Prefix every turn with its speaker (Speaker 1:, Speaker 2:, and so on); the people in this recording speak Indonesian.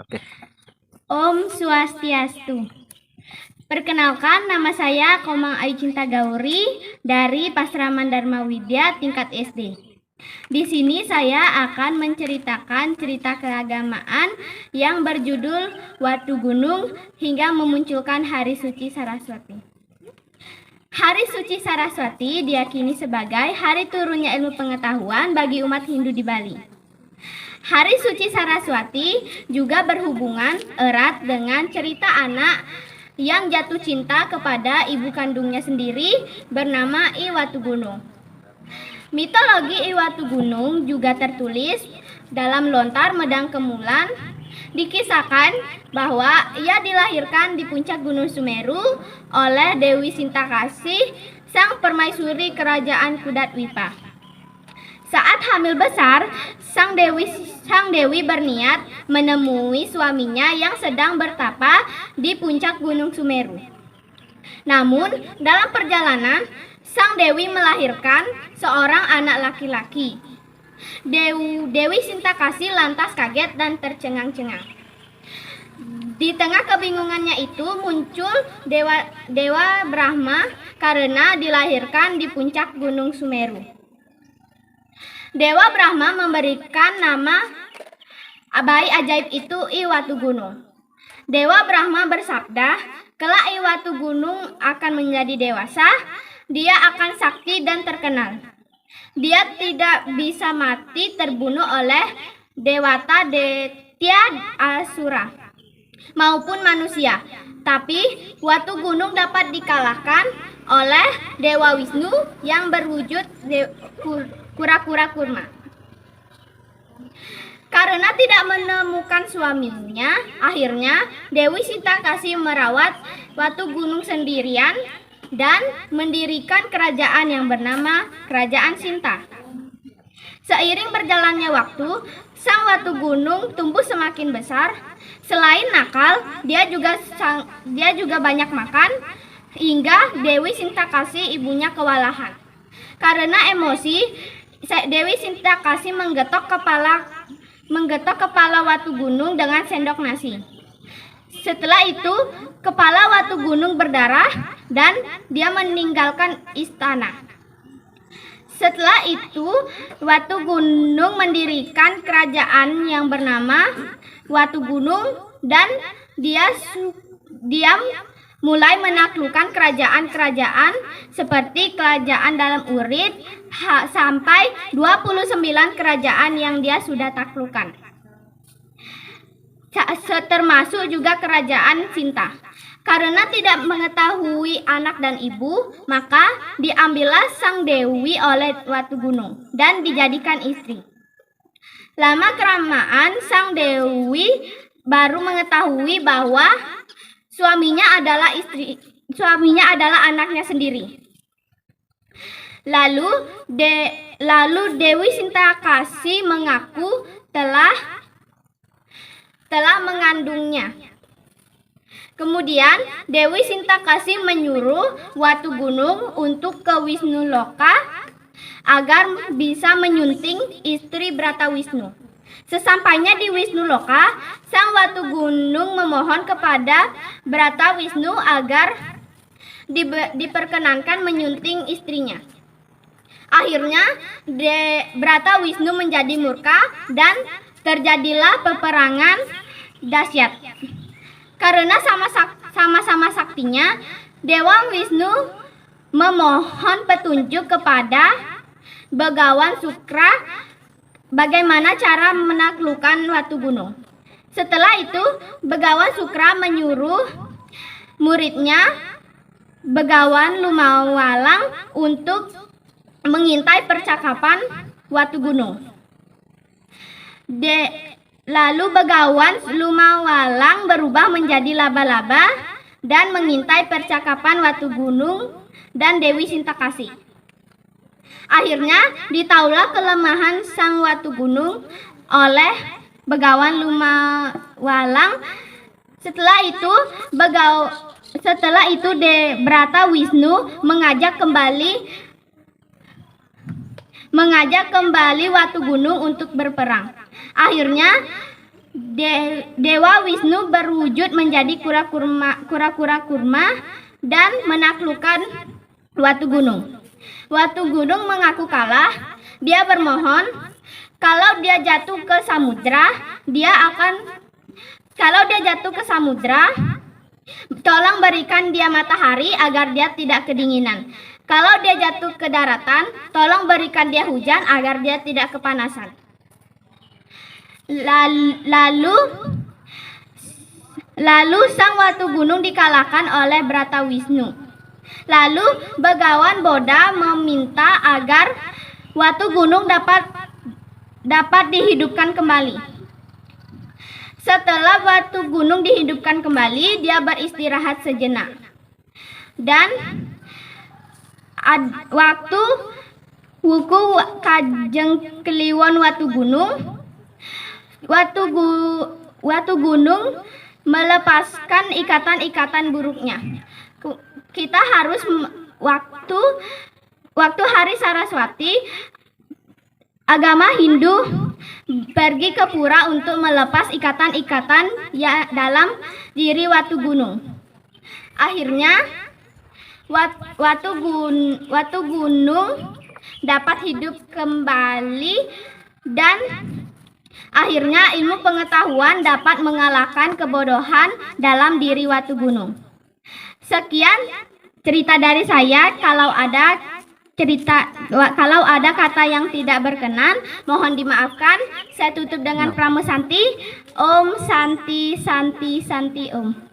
Speaker 1: Oke.
Speaker 2: Om Swastiastu. Perkenalkan, nama saya Komang Ayu Cinta Gauri dari Pasraman Dharma Widya tingkat SD. Di sini saya akan menceritakan cerita keagamaan yang berjudul Watu Gunung hingga memunculkan Hari Suci Saraswati. Hari Suci Saraswati diyakini sebagai hari turunnya ilmu pengetahuan bagi umat Hindu di Bali. Hari Suci Saraswati juga berhubungan erat dengan cerita anak yang jatuh cinta kepada ibu kandungnya sendiri bernama I Watu Gunung. Mitologi I Watu Gunung juga tertulis dalam Lontar Medang Kemulan. Dikisahkan bahwa ia dilahirkan di puncak Gunung Sumeru oleh Dewi Sintakasih, sang permaisuri kerajaan Kudatwipa. Saat hamil besar, sang dewi berniat menemui suaminya yang sedang bertapa di puncak Gunung Sumeru. Namun, dalam perjalanan, sang dewi melahirkan seorang anak laki-laki. Dewi Sintakasih lantas kaget dan tercengang-cengang. Di tengah kebingungannya itu muncul Dewa Brahma karena dilahirkan di puncak Gunung Sumeru. Dewa Brahma memberikan nama bayi ajaib itu I Watu Gunung. Dewa Brahma bersabda, kelak I Watu Gunung akan menjadi dewasa, dia akan sakti dan terkenal. Dia tidak bisa mati terbunuh oleh Dewata Detya Asura maupun manusia. Tapi Watu Gunung dapat dikalahkan oleh Dewa Wisnu yang berwujud kura-kura kurma. Karena tidak menemukan suaminya, akhirnya Dewi Sintakasih merawat Watu Gunung sendirian dan mendirikan kerajaan yang bernama Kerajaan Sinta. Seiring berjalannya waktu, sang Watu Gunung tumbuh semakin besar. Selain nakal, dia juga banyak makan hingga Dewi Sintakasih ibunya kewalahan. Karena emosi, Dewi Sintakasih menggetok kepala Watu Gunung dengan sendok nasi. Setelah itu, kepala Watu Gunung berdarah dan dia meninggalkan istana. Setelah itu, Watu Gunung mendirikan kerajaan yang bernama Watu Gunung dan dia mulai menaklukkan kerajaan-kerajaan seperti kerajaan dalam Urit sampai 29 kerajaan yang dia sudah taklukkan. Termasuk juga kerajaan Sinta. Karena tidak mengetahui anak dan ibu, maka diambillah sang dewi oleh Watu Gunung dan dijadikan istri. Lama-kelamaan sang dewi baru mengetahui bahwa suaminya adalah anaknya sendiri. Lalu Dewi Sintakasih mengaku telah mengandungnya. Kemudian Dewi Sintakasih menyuruh Watu Gunung untuk ke Wisnu Loka agar bisa menyunting istri Bratawisnu. Sesampainya di Wisnu Loka, sang Watu Gunung memohon kepada Bratawisnu agar diperkenankan menyunting istrinya. Akhirnya Bratawisnu menjadi murka dan terjadilah peperangan dahsyat. Karena sama-sama saktinya, Dewa Wisnu memohon petunjuk kepada Begawan Sukra bagaimana cara menaklukkan Watu Gunung. Setelah itu, Begawan Sukra menyuruh muridnya Begawan Lumawalang untuk mengintai percakapan Watu Gunung. Lalu Begawan Lumawalang berubah menjadi laba-laba dan mengintai percakapan Watu Gunung dan Dewi Sintakasih. Akhirnya ditahulah kelemahan sang Watu Gunung oleh Begawan Lumawalang. Setelah itu Bratawisnu mengajak kembali Watu Gunung untuk berperang. Akhirnya Dewa Wisnu berwujud menjadi kura-kura kurma dan menaklukkan Watu Gunung. Watu Gunung mengaku kalah. Dia bermohon, kalau dia jatuh ke samudra, tolong berikan dia matahari agar dia tidak kedinginan. Kalau dia jatuh ke daratan, tolong berikan dia hujan agar dia tidak kepanasan. Lalu sang Watu Gunung dikalahkan oleh Bratawissnu. Lalu Begawan Boda meminta agar Watu Gunung dapat dihidupkan kembali. Setelah Watu Gunung dihidupkan kembali, dia beristirahat sejenak. Dan waktu wuku kajeng kliwon Watu Gunung, Watu Gunung melepaskan ikatan-ikatan buruknya. Kita harus waktu Hari Saraswati, agama Hindu pergi ke pura untuk melepas ikatan-ikatan dalam diri Watu Gunung. Akhirnya Watu Gunung dapat hidup kembali dan akhirnya ilmu pengetahuan dapat mengalahkan kebodohan dalam diri Watu Gunung. Sekian cerita dari saya. Kalau ada kata yang tidak berkenan, mohon dimaafkan. Saya tutup dengan Pramu Santi. Om Santi Santi Santi Om.